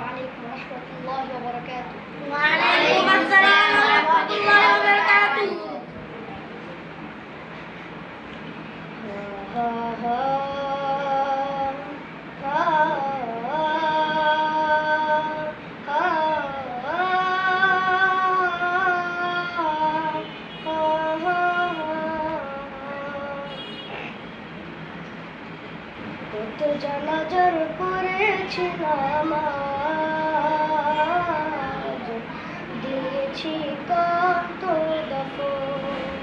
عليكم ورحمة الله وبركاته. وعليكم السلام ورحمة الله وبركاته. কত জানাজার করেছি নামাজ, দিয়েছি কত দাফন।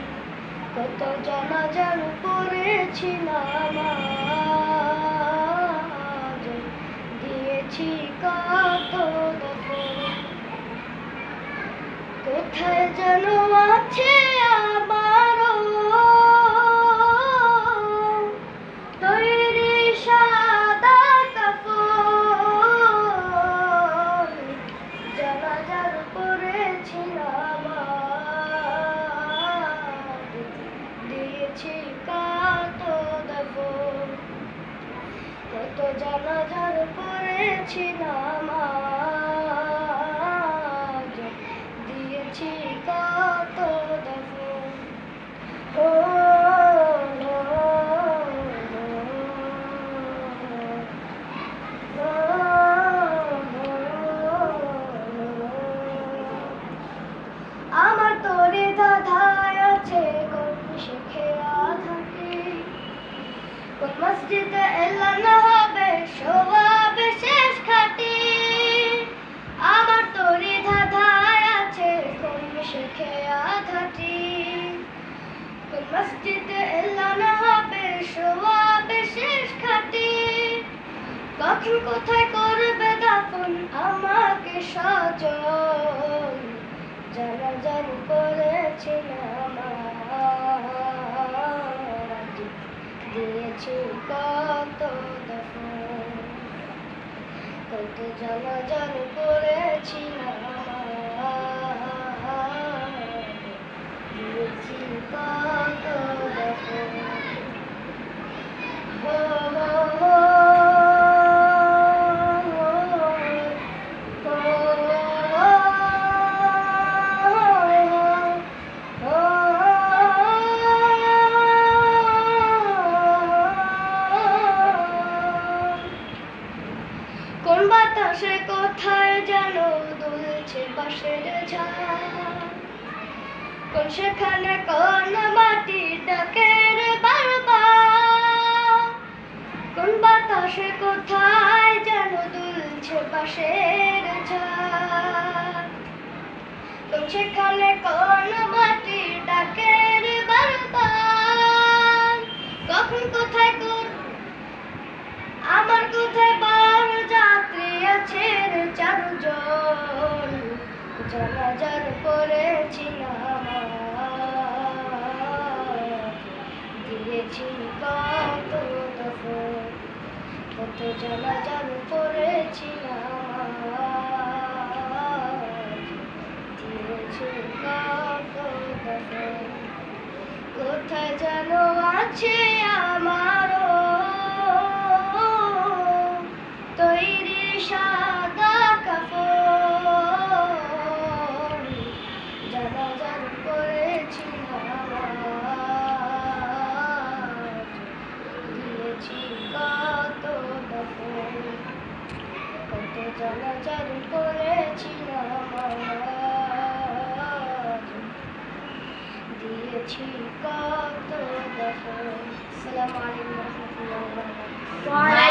কত জানাজার করেছি নামাজ, দিয়েছি কত দাফন। কোথায় যেন আছে আমারও তৈরি সাদা কাফন। জানাজার করেছি নামাজ, দিয়েছি কত দাফন। কত জানাজার করেছি নামাজ, দিয়েছি কত দাফন। ও আমার তোরে দাদায় আছে কোন শিখে থাকি, কোন মসজিদে এলান হবে শোভাবে শেষ খাটি। আমার তোরে দাদায় আছে কোন শিখে থাকি, কোন মসজিদে এলান হবে শোভাবে শেষ খাটি। কখন কোথায় করবে দাফন আমাকে সজন, জানাজার করেছি নামাজ, দিয়েছি কত দাফন। কত জানাজার করেছি নামাজ, দিয়েছি কত দাফন। কোন বাতাসে কোথায় যেন দুলছে বাঁশের ঝাড়, কোন সেখানে কোন মাটি ডাকে রে বারবার। কোন বাতাসে কোথায় যেন দুলছে বাঁশের ঝাড়, কোন সেখানে কোন মাটি ডাকে রে বারবার। কখন কোথায় আমার কোথায় বার যাত্রী আছে রে চারজন, জানাজার করেছি নামাজ, দিয়েছি কত দাফন। কত জানাজার করেছি নামাজ, দিয়েছি কত দাফন। কোথায় যেন আছে আমারও তৈরি সাদা কাফন, জানাজার করেছি নামাজ, দিয়েছি কত দাফন। কত জানাজার করেছি নামাজ, দিয়েছি কত দাফন। আসসালামু আলাইকুম ওয়া রাহমাতুল্লাহি ওয়া বারাকাতুহু।